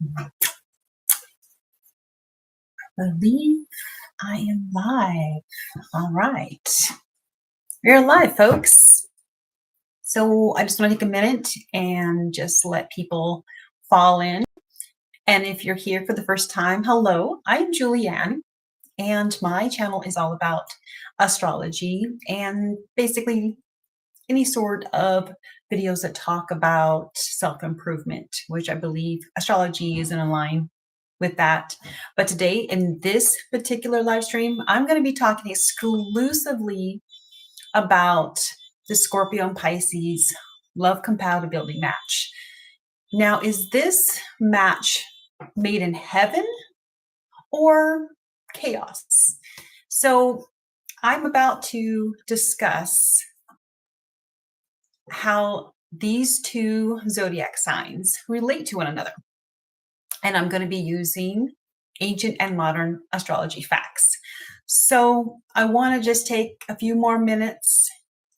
I believe I am live. All right. We're live, folks. So I just want to take a minute and just let people fall in. And if you're here for the first time, hello, I'm Julianne, and my channel is all about astrology and basically any sort of videos that talk about self-improvement, which I believe astrology is in line with that. But today in this particular live stream, I'm going to be talking exclusively about the Scorpio and Pisces love compatibility match. Now, is this match made in heaven or chaos? So I'm about to discuss how these two zodiac signs relate to one another. And I'm going to be using ancient and modern astrology facts. So I want to just take a few more minutes,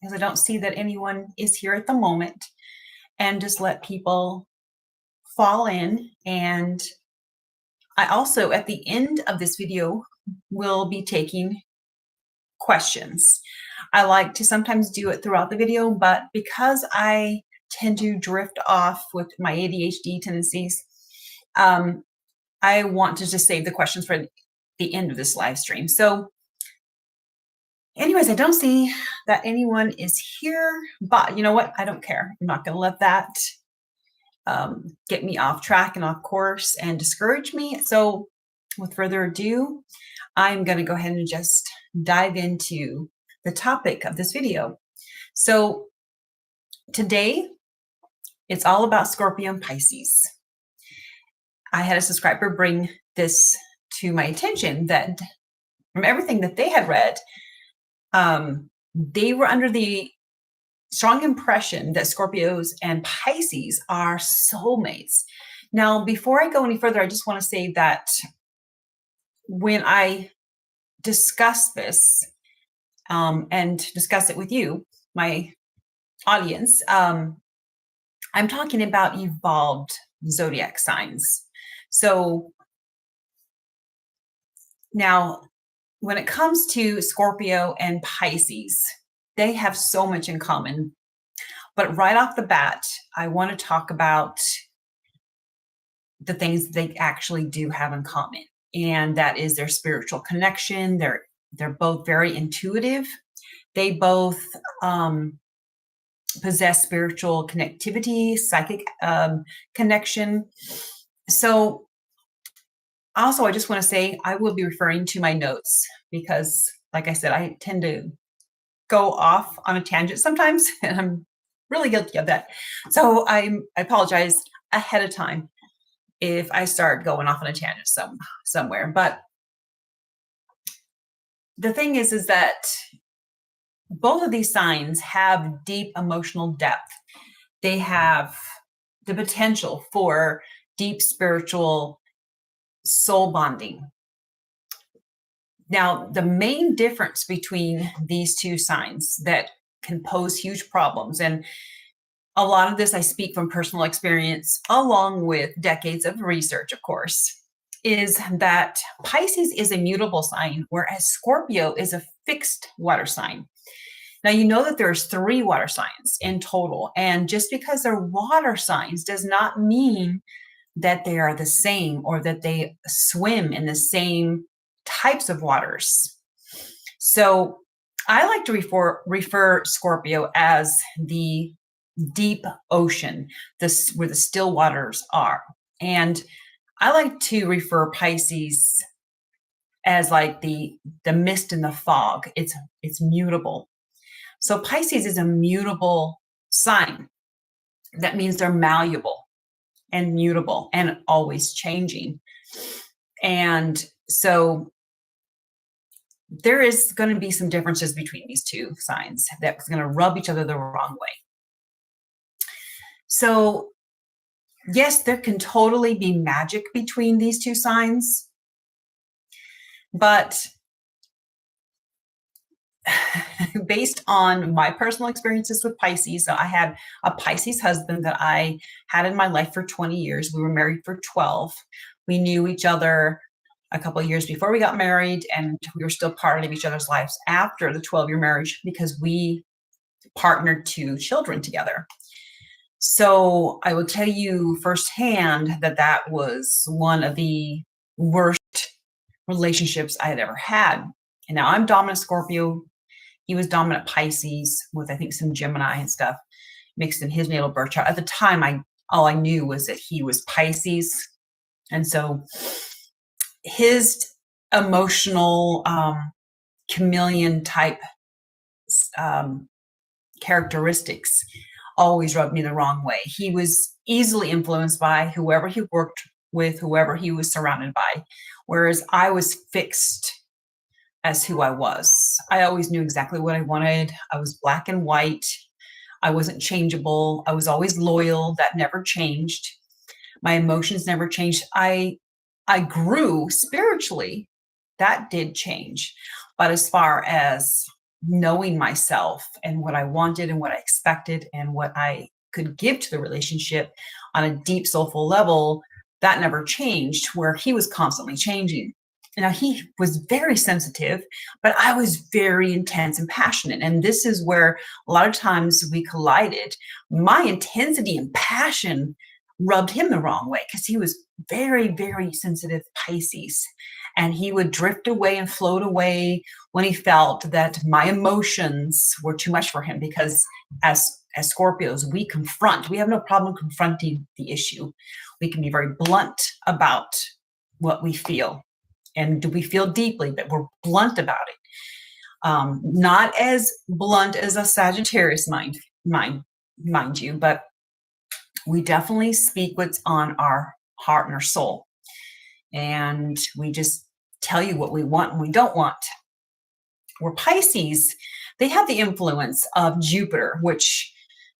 because I don't see that anyone is here at the moment, and just let people fall in. And I also, at the end of this video, will be taking questions. I like to sometimes do it throughout the video, but because I tend to drift off with my ADHD tendencies, I want to just save the questions for the end of this live stream. So anyways, I don't see that anyone is here, but you know what? I don't care. I'm not going to let that get me off track and off course and discourage me. So with further ado, I'm going to go ahead and just dive into the topic of this video. So today, it's all about Scorpio and Pisces. I had a subscriber bring this to my attention that from everything that they had read, they were under the strong impression that Scorpios and Pisces are soulmates. Now, before I go any further, I just want to say that when I discuss this and discuss it with you, my audience, I'm talking about evolved zodiac signs. So now, when it comes to Scorpio and Pisces, they have so much in common. But right off the bat, I want to talk about the things they actually do have in common. And that is their spiritual connection. They're both very intuitive. They both possess spiritual connectivity, psychic connection. So also, I just want to say I will be referring to my notes because, like I said, I tend to go off on a tangent sometimes, and I'm really guilty of that. So I apologize ahead of time if I start going off on a tangent somewhere. But the thing is that both of these signs have deep emotional depth. They have the potential for deep spiritual soul bonding. Now, the main difference between these two signs that can pose huge problems, and a lot of this I speak from personal experience along with decades of research, of course, is that Pisces is a mutable sign, whereas Scorpio is a fixed water sign. Now, you know that there's 3 water signs in total, and just because they're water signs does not mean that they are the same or that they swim in the same types of waters. So I like to refer Scorpio as the deep ocean, where the still waters are. And I like to refer Pisces as like the mist and the fog. It's mutable. So Pisces is a mutable sign. That means they're malleable and mutable and always changing. And so there is going to be some differences between these two signs that's going to rub each other the wrong way. So yes, there can totally be magic between these two signs, but based on my personal experiences with Pisces, so I had a Pisces husband that I had in my life for 20 years. We were married for 12. We knew each other a couple of years before we got married, and we were still part of each other's lives after the 12-year marriage because we partnered 2 children together. So I will tell you firsthand that that was one of the worst relationships I had ever had. And now I'm dominant Scorpio. He was dominant Pisces with, I think, some Gemini and stuff mixed in his natal birth chart. At the time, all I knew was that he was Pisces. And so his emotional chameleon type characteristics always rubbed me the wrong way. He was easily influenced by whoever he worked with, whoever he was surrounded by, whereas I was fixed as who I was. I always knew exactly what I wanted. I was black and white. I wasn't changeable. I was always loyal. That never changed. My emotions never changed. I grew spiritually. That did change. But as far as knowing myself and what I wanted and what I expected and what I could give to the relationship on a deep soulful level, that never changed, where he was constantly changing. Now, he was very sensitive, but I was very intense and passionate. And this is where a lot of times we collided. My intensity and passion rubbed him the wrong way because he was very, very sensitive Pisces. And he would drift away and float away when he felt that my emotions were too much for him, because as Scorpios, we confront. We have no problem confronting the issue. We can be very blunt about what we feel. And do we feel deeply, but we're blunt about it. Not as blunt as a Sagittarius mind you, but we definitely speak what's on our heart and our soul. And we just tell you what we want and we don't want. Where Pisces, they have the influence of Jupiter, which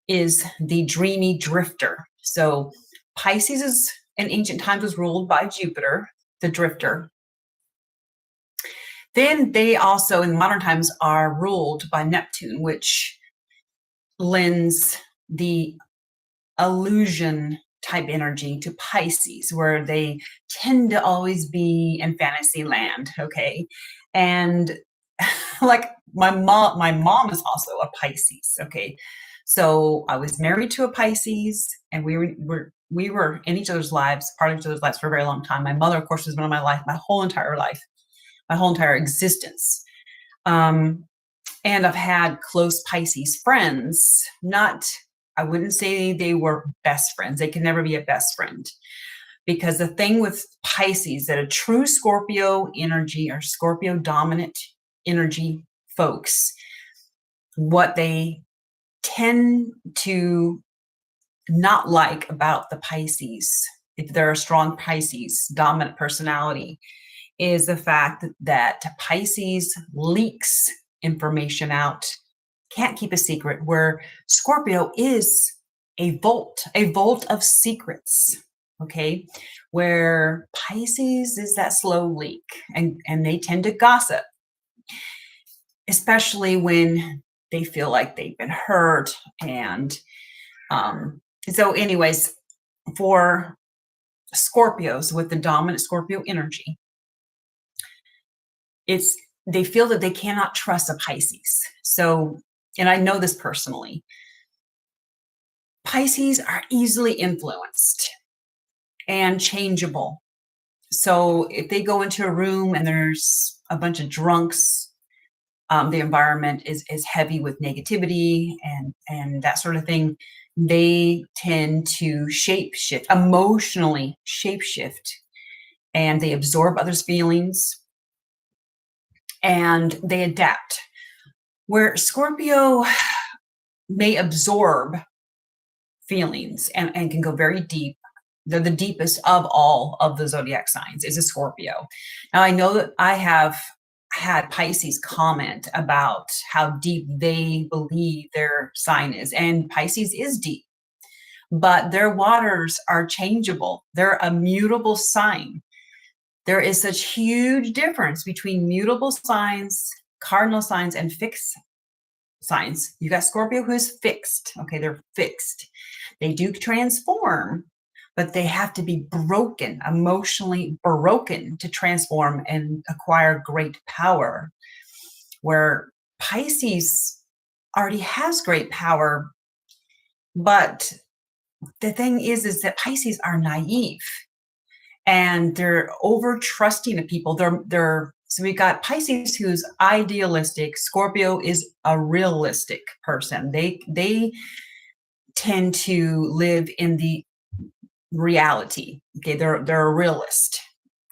is the dreamy drifter. So Pisces is, in ancient times, was ruled by Jupiter, the drifter. Then they also, in modern times, are ruled by Neptune, which lends the illusion type energy to Pisces, where they tend to always be in fantasy land. Okay. And like my mom is also a Pisces. Okay. So I was married to a Pisces, and we were in each other's lives, part of each other's lives for a very long time. My mother, of course, has been in my life, my whole entire life, my whole entire existence. And I've had close Pisces friends, I wouldn't say they were best friends. They can never be a best friend, because the thing with Pisces, that a true Scorpio energy or Scorpio dominant energy folks, what they tend to not like about the Pisces, if they're a strong Pisces dominant personality, is the fact that Pisces leaks information out, can't keep a secret, where Scorpio is a vault of secrets. Okay. Where Pisces is that slow leak, and they tend to gossip, especially when they feel like they've been hurt. And so anyways, for Scorpios with the dominant Scorpio energy, they feel that they cannot trust a Pisces. So, and I know this personally, Pisces are easily influenced and changeable. So if they go into a room and there's a bunch of drunks, the environment is heavy with negativity and that sort of thing, they tend to emotionally shapeshift, and they absorb others' feelings and they adapt. Where Scorpio may absorb feelings and can go very deep. They're the deepest of all of the zodiac signs, is a Scorpio. Now, I know that I have had Pisces comment about how deep they believe their sign is, and Pisces is deep, but their waters are changeable. They're a mutable sign. There is such huge difference between mutable signs cardinal signs and fixed signs. You got Scorpio who's fixed. Okay, they're fixed. They do transform, but they have to be broken, emotionally broken to transform and acquire great power. Where Pisces already has great power, but the thing is that Pisces are naive and they're over trusting of people. So we got Pisces who's idealistic. Scorpio is a realistic person. They tend to live in the reality. Okay, they're a realist.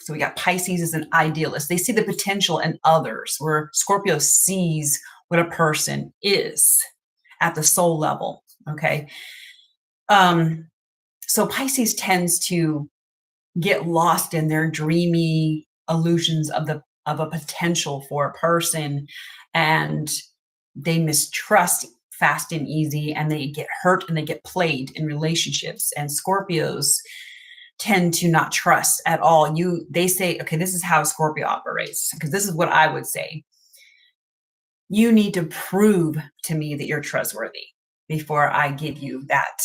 So we got Pisces as an idealist. They see the potential in others, where Scorpio sees what a person is at the soul level. Okay. So Pisces tends to get lost in their dreamy illusions of a potential for a person, and they mistrust fast and easy, and they get hurt and they get played in relationships. And Scorpios tend to not trust at all. They say, okay, this is how Scorpio operates, because this is what I would say. You need to prove to me that you're trustworthy before I give you that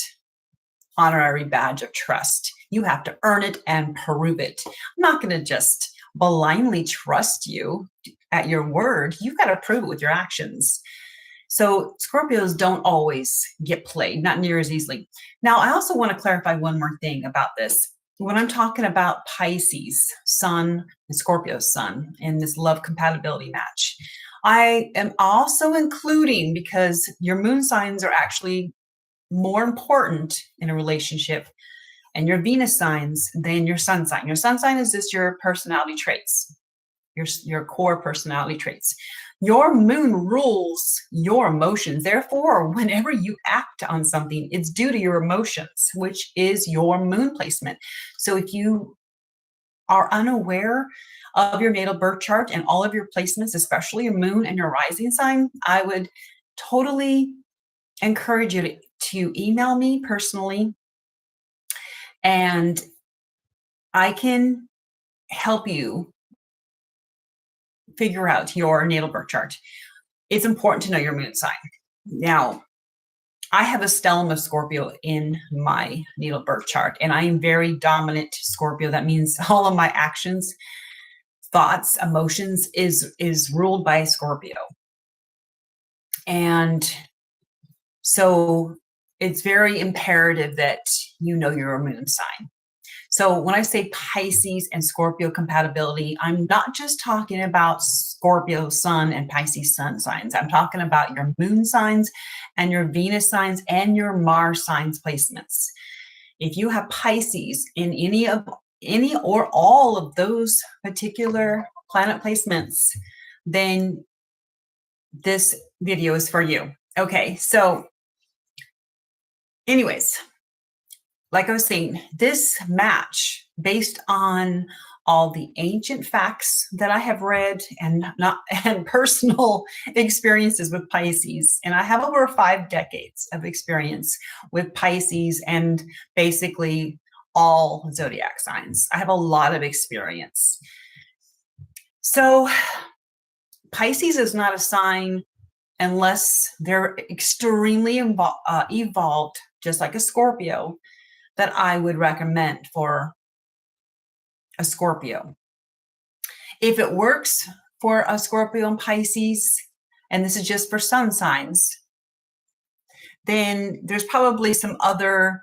honorary badge of trust. You have to earn it and prove it. I'm not going to just blindly trust you at your word. You've got to prove it with your actions. So Scorpios don't always get played, not near as easily. Now, I also want to clarify one more thing about this. When I'm talking about Pisces sun and Scorpio sun in this love compatibility match, I am also including, because your moon signs are actually more important in a relationship and your Venus signs than your sun sign. Your sun sign is just your personality traits, your core personality traits. Your moon rules your emotions. Therefore, whenever you act on something, it's due to your emotions, which is your moon placement. So if you are unaware of your natal birth chart and all of your placements, especially your moon and your rising sign, I would totally encourage you to email me personally, and I can help you figure out your natal birth chart. It's important to know your moon sign. Now, I have a stellium of Scorpio in my natal birth chart, and I am very dominant Scorpio. That means all of my actions, thoughts, emotions is ruled by Scorpio. And so it's very imperative that you know your moon sign. So when I say Pisces and Scorpio compatibility, I'm not just talking about Scorpio sun and Pisces sun signs. I'm talking about your moon signs and your Venus signs and your Mars signs placements. If you have Pisces in any or all of those particular planet placements, then this video is for you. Okay, so anyways, like I was saying, this match, based on all the ancient facts that I have read and personal experiences with Pisces, and I have over 5 decades of experience with Pisces and basically all zodiac signs. I have a lot of experience. So Pisces is not a sign unless they're extremely evolved, just like a Scorpio, that I would recommend for a Scorpio. If it works for a Scorpio and Pisces, and this is just for sun signs, then there's probably some other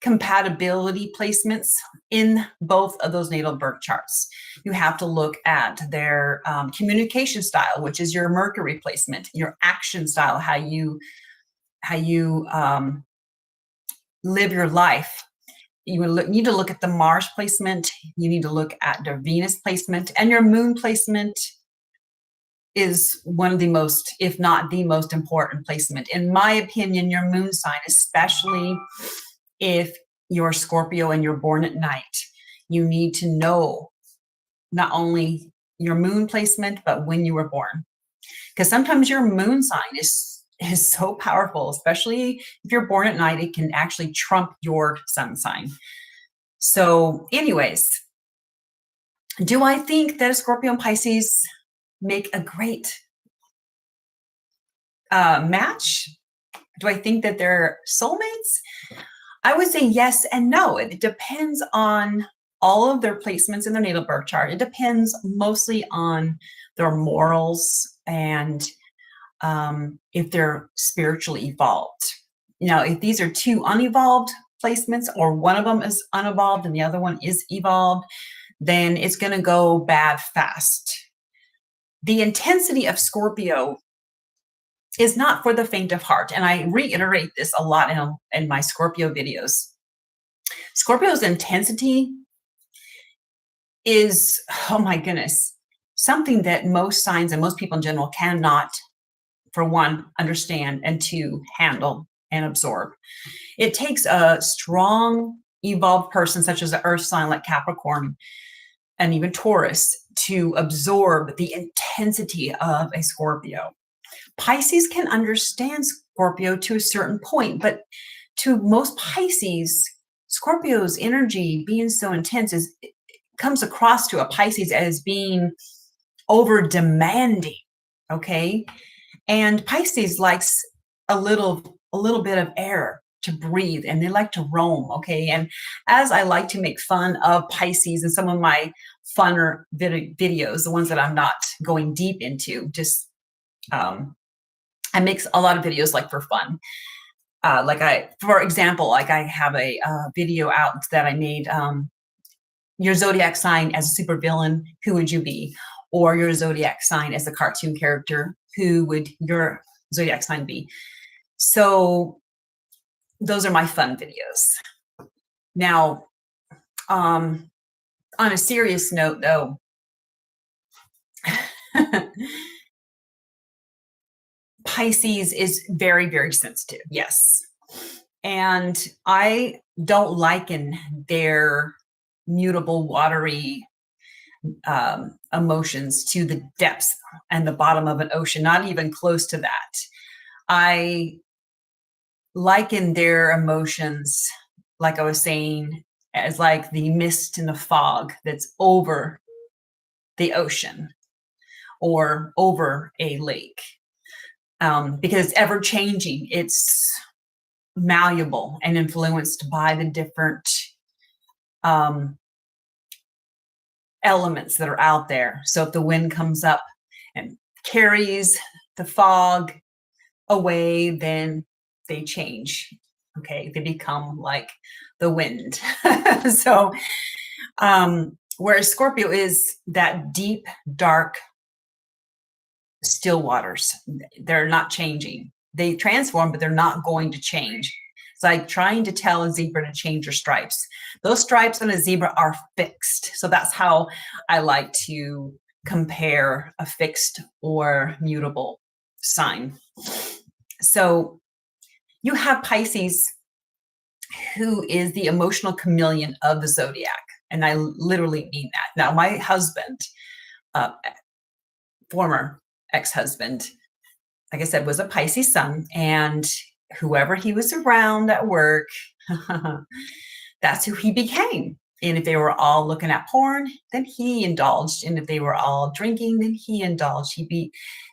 compatibility placements in both of those natal birth charts. You have to look at their communication style, which is your Mercury placement, your action style, how you live your life. You need to look at the Mars placement. You need to look at the Venus placement, and your moon placement is one of the most, if not the most important placement. In my opinion, your moon sign, especially if you're Scorpio and you're born at night, you need to know not only your moon placement, but when you were born. Because sometimes your moon sign is so powerful, especially if you're born at night, it can actually trump your sun sign. So anyways, do I think that Scorpio and Pisces make a great match? Do I think that they're soulmates? I would say yes and no. It depends on all of their placements in their natal birth chart. It depends mostly on their morals and if they're spiritually evolved. Now, if these are two unevolved placements, or one of them is unevolved and the other one is evolved, then it's going to go bad fast. The intensity of Scorpio is not for the faint of heart. And I reiterate this a lot in my Scorpio videos. Scorpio's intensity is, oh my goodness, something that most signs and most people in general cannot, for one, understand, and two, handle and absorb. It takes a strong, evolved person, such as an earth sign like Capricorn and even Taurus, to absorb the intensity of a Scorpio. Pisces can understand Scorpio to a certain point, but to most Pisces, Scorpio's energy being so intense comes across to a Pisces as being over demanding. Okay. And Pisces likes a little bit of air to breathe, and they like to roam. Okay. And as I like to make fun of Pisces in some of my funner videos, the ones that I'm not going deep into, just, I make a lot of videos like for fun. For example, like I have a video out that I made, your zodiac sign as a supervillain, who would you be? Or your zodiac sign as a cartoon character, who would your zodiac sign be? So those are my fun videos. Now, on a serious note though, Pisces is very, very sensitive. Yes. And I don't liken their mutable, watery emotions to the depths and the bottom of an ocean, not even close to that. I liken their emotions, like I was saying, as like the mist and the fog that's over the ocean or over a lake, because it's ever changing. It's malleable and influenced by the different elements that are out there. So if the wind comes up and carries the fog away, then they change. Okay, they become like the wind. So whereas Scorpio is that deep, dark, still waters. They're not changing. They transform, but they're not going to change. It's like trying to tell a zebra to change your stripes. Those stripes on a zebra are fixed. So that's how I like to compare a fixed or mutable sign. So you have Pisces, who is the emotional chameleon of the zodiac. And I literally mean that. Now, my husband, former ex-husband, like I said, was a Pisces sun, and whoever he was around at work, that's who he became. And if they were all looking at porn, then he indulged. And if they were all drinking, then he indulged.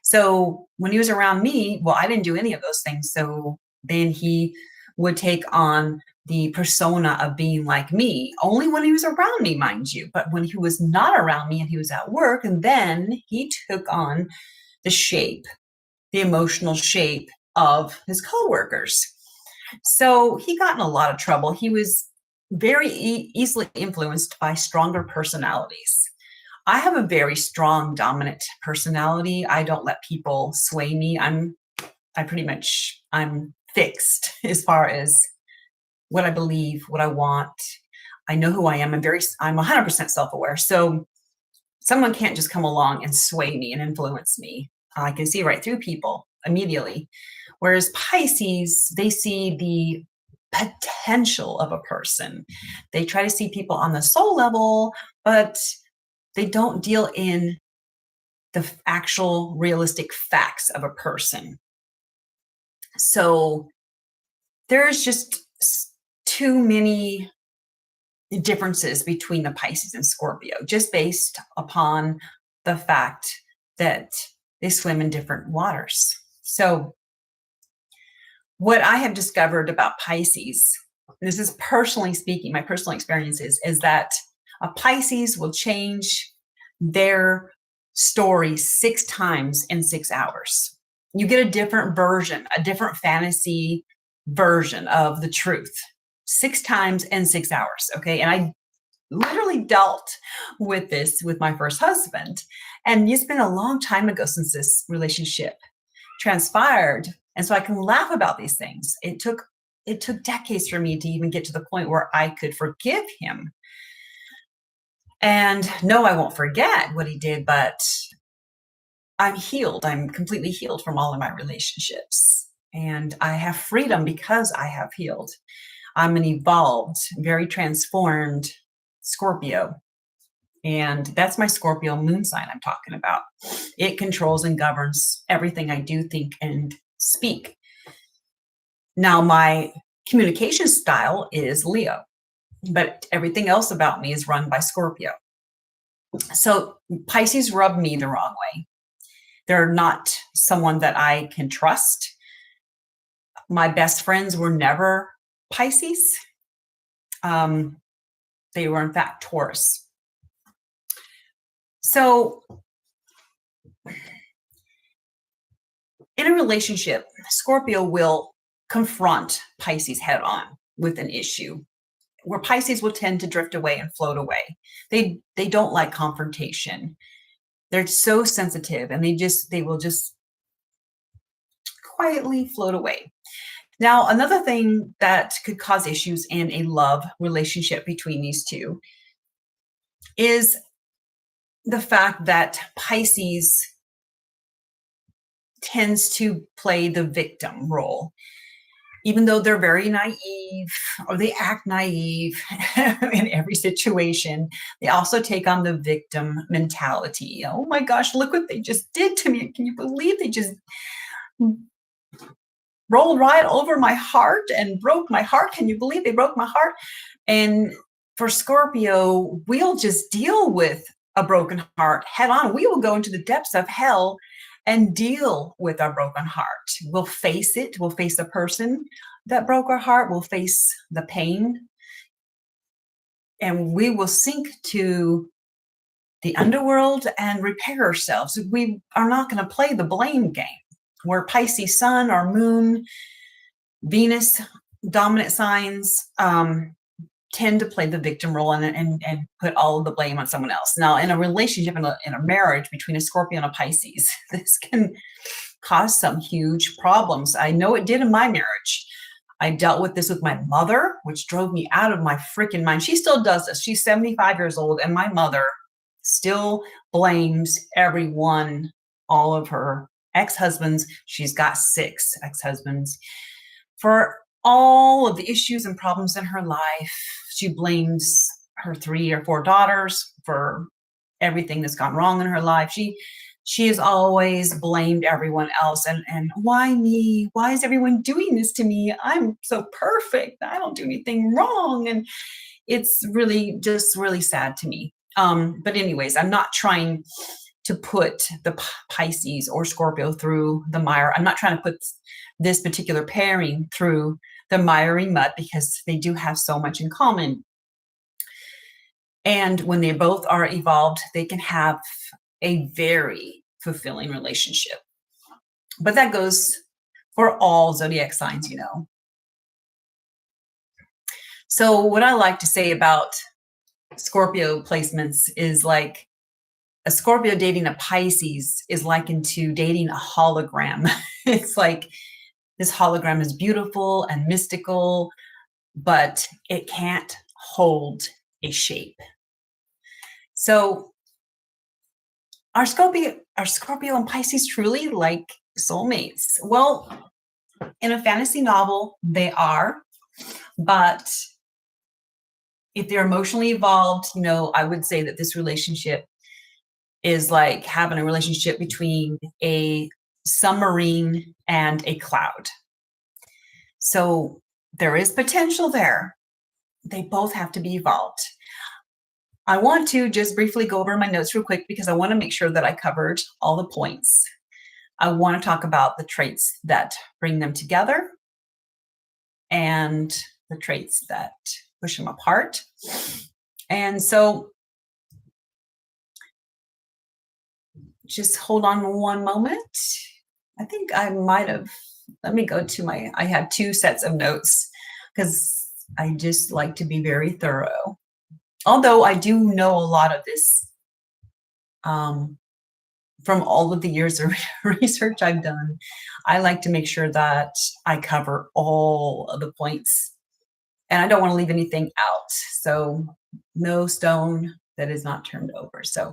So when he was around me, well, I didn't do any of those things. So then he would take on the persona of being like me, only when he was around me, mind you. But when he was not around me and he was at work, and then he took on the emotional shape of his coworkers. So he got in a lot of trouble. He was very easily influenced by stronger personalities. I have a very strong, dominant personality. I don't let people sway me. I'm fixed as far as what I believe, what I want. I know who I am. I'm 100% self-aware. So someone can't just come along and sway me and influence me. I can see right through people immediately. Whereas Pisces, they see the potential of a person. They try to see people on the soul level, but they don't deal in the actual realistic facts of a person. So there's just too many differences between the Pisces and Scorpio, just based upon the fact that they swim in different waters. So what I have discovered about Pisces, this is personally speaking, my personal experiences, is that a Pisces will change their story 6 times in 6 hours. You get a different version, a different fantasy version of the truth 6 times in 6 hours. Okay. And I literally dealt with this with my first husband. And it's been a long time ago since this relationship transpired. And so I can laugh about these things. It took decades for me to even get to the point where I could forgive him. And no, I won't forget what he did, but I'm healed. I'm completely healed from all of my relationships. And I have freedom because I have healed. I'm an evolved, very transformed Scorpio. And that's my Scorpio moon sign I'm talking about. It controls and governs everything I do, think, and speak. Now, my communication style is Leo, but everything else about me is run by Scorpio. So Pisces rub me the wrong way. They're not someone that I can trust. My best friends were never Pisces. They were, in fact, Taurus. So in a relationship, Scorpio will confront Pisces head on with an issue, where Pisces will tend to drift away and float away. They don't like confrontation. They're so sensitive, and they will just quietly float away. Now, another thing that could cause issues in a love relationship between these two is the fact that Pisces tends to play the victim role. Even though they're very naive, or they act naive in every situation, they also take on the victim mentality. Oh my gosh, look what they just did to me. Can you believe they just rolled right over my heart and broke my heart? Can you believe they broke my heart? And for Scorpio, we'll just deal with a broken heart head on. We will go into the depths of hell and deal with our broken heart. We'll face it. We'll face the person that broke our heart. We'll face the pain. And we will sink to the underworld and repair ourselves. We are not going to play the blame game. Where Pisces sun or moon, Venus dominant signs tend to play the victim role and put all of the blame on someone else. Now, in a relationship, in a marriage between a Scorpio and a Pisces, this can cause some huge problems. I know it did in my marriage. I dealt with this with my mother, which drove me out of my freaking mind. She still does this. She's 75 years old, and my mother still blames everyone, all of her ex-husbands. She's got 6 ex-husbands for all of the issues and problems in her life. She blames her 3 or 4 daughters for everything that's gone wrong in her life. She has always blamed everyone else. And why me? Why is everyone doing this to me? I'm so perfect. I don't do anything wrong. And it's really just really sad to me. But anyways, I'm not trying to put the Pisces or Scorpio through the mire. I'm not trying to put this particular pairing through the miry mud, because they do have so much in common. And when they both are evolved, they can have a very fulfilling relationship. But that goes for all zodiac signs, you know. So what I like to say about Scorpio placements is, like, a Scorpio dating a Pisces is likened to dating a hologram. It's like this hologram is beautiful and mystical, but it can't hold a shape. So are Scorpio and Pisces truly like soulmates? Well, in a fantasy novel, they are, but if they're emotionally evolved, you know, I would say that this relationship is like having a relationship between a submarine and a cloud. So there is potential there. They both have to be evolved. I want to just briefly go over my notes real quick because I want to make sure that I covered all the points. I want to talk about the traits that bring them together and the traits that push them apart. And so just hold on one moment. I think I might have, let me go to I had 2 sets of notes because I just like to be very thorough. Although I do know a lot of this from all of the years of research I've done, I like to make sure that I cover all of the points and I don't want to leave anything out. So no stone that is not turned over. So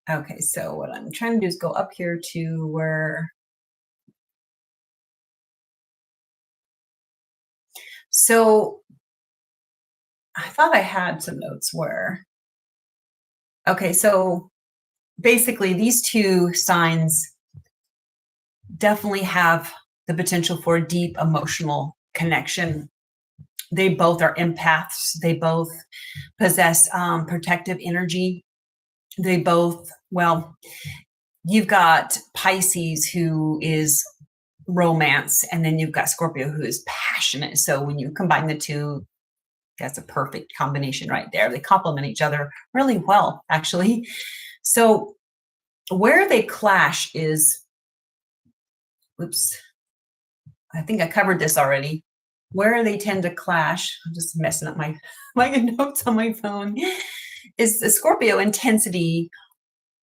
okay, so what I'm trying to do is go up here to where, so I thought I had some notes where, okay, so basically these 2 signs definitely have the potential for a deep emotional connection. They both are empaths. They both possess protective energy. They both, well, you've got Pisces, who is romance, and then you've got Scorpio, who is passionate. So when you combine the 2, that's a perfect combination right there. They complement each other really well, actually. So where they clash is, oops, I think I covered this already. Where they tend to clash, I'm just messing up my notes on my phone, is the Scorpio intensity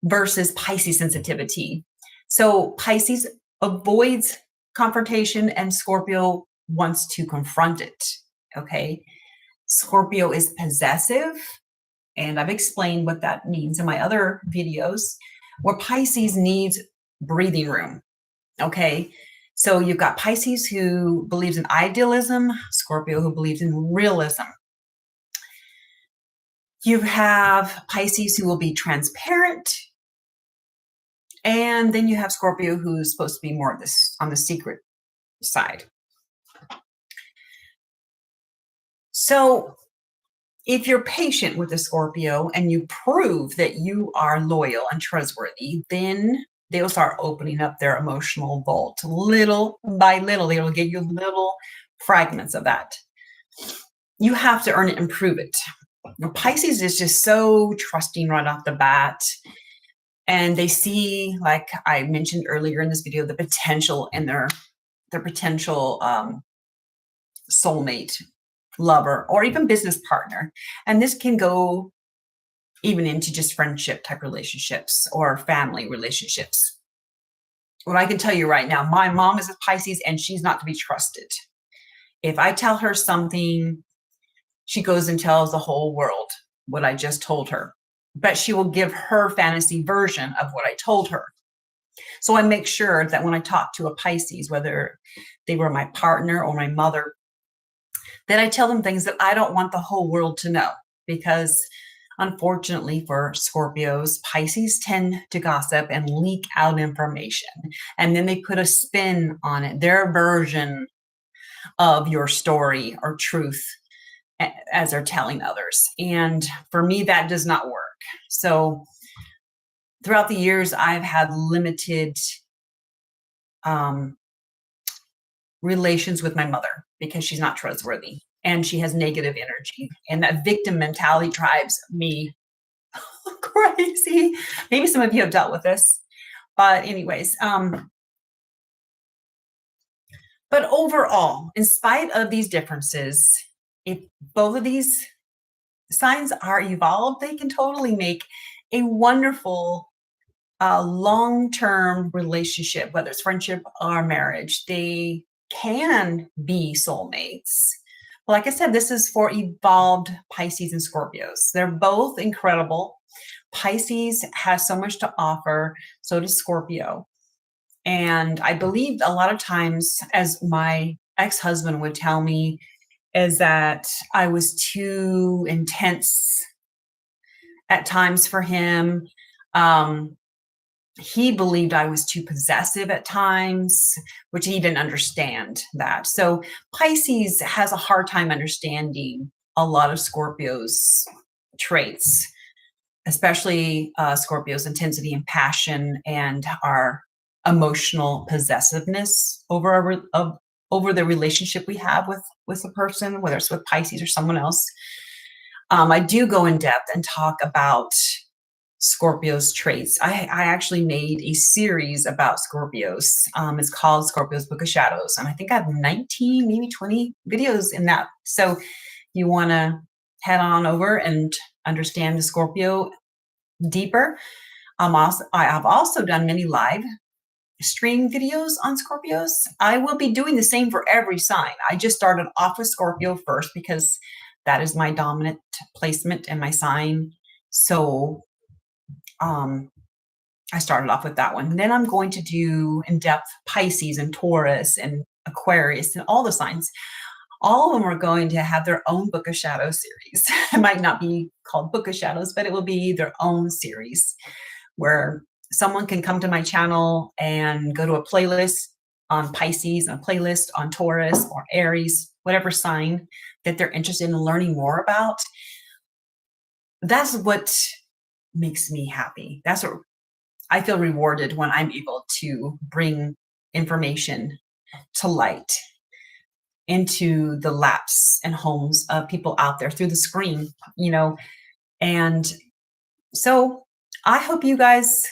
versus Pisces sensitivity. So Pisces avoids confrontation and Scorpio wants to confront it. Okay. Scorpio is possessive, and I've explained what that means in my other videos, where Pisces needs breathing room. Okay. So you've got Pisces who believes in idealism, Scorpio who believes in realism. You have Pisces who will be transparent, and then you have Scorpio who's supposed to be more of this on the secret side. So if you're patient with the Scorpio and you prove that you are loyal and trustworthy, then they'll start opening up their emotional vault little by little. They will give you little fragments of that. You have to earn it and prove it. Pisces is just so trusting right off the bat. And they see, like I mentioned earlier in this video, the potential in their potential soulmate, lover, or even business partner. And this can go even into just friendship type relationships or family relationships. What I can tell you right now, my mom is a Pisces and she's not to be trusted. If I tell her something, she goes and tells the whole world what I just told her, but she will give her fantasy version of what I told her. So I make sure that when I talk to a Pisces, whether they were my partner or my mother, that I tell them things that I don't want the whole world to know, because unfortunately for Scorpios, Pisces tend to gossip and leak out information, and then they put a spin on it, their version of your story or truth as they're telling others. And for me, that does not work. So throughout the years, I've had limited relations with my mother because she's not trustworthy and she has negative energy, and that victim mentality drives me crazy. Maybe some of you have dealt with this, but anyways, but overall, in spite of these differences, if both of these signs are evolved, they can totally make a wonderful long-term relationship, whether it's friendship or marriage. They can be soulmates. Like I said, this is for evolved Pisces and Scorpios. They're both incredible. Pisces has so much to offer, so does Scorpio. And I believe a lot of times, as my ex-husband would tell me, is that I was too intense at times for him. he believed I was too possessive at times, which he didn't understand that. So Pisces has a hard time understanding a lot of Scorpio's traits, especially Scorpio's intensity and passion and our emotional possessiveness over over the relationship we have with a person, whether it's with Pisces or someone else. I do go in depth and talk about Scorpio's traits. I actually made a series about Scorpios. It's called Scorpio's Book of Shadows. And I think I have 19, maybe 20 videos in that. So you want to head on over and understand the Scorpio deeper. I have also done many live stream videos on Scorpios. I will be doing the same for every sign. I just started off with Scorpio first because that is my dominant placement and my sign. So I started off with that one. And then I'm going to do in-depth Pisces and Taurus and Aquarius and all the signs. All of them are going to have their own Book of Shadows series. It might not be called Book of Shadows, but it will be their own series where someone can come to my channel and go to a playlist on Pisces, a playlist on Taurus or Aries, whatever sign that they're interested in learning more about. That's what makes me happy. That's what I feel rewarded when I'm able to bring information to light into the laps and homes of people out there through the screen, and so I hope you guys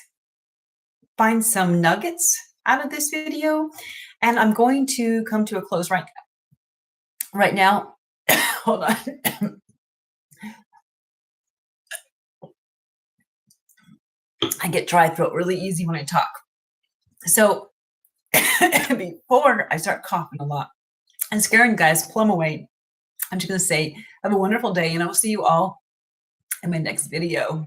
find some nuggets out of this video, and I'm going to come to a close right now. Hold on. I get dry throat really easy when I talk. So before I start coughing a lot and scaring guys plumb away, I'm just going to say, have a wonderful day, and I'll see you all in my next video.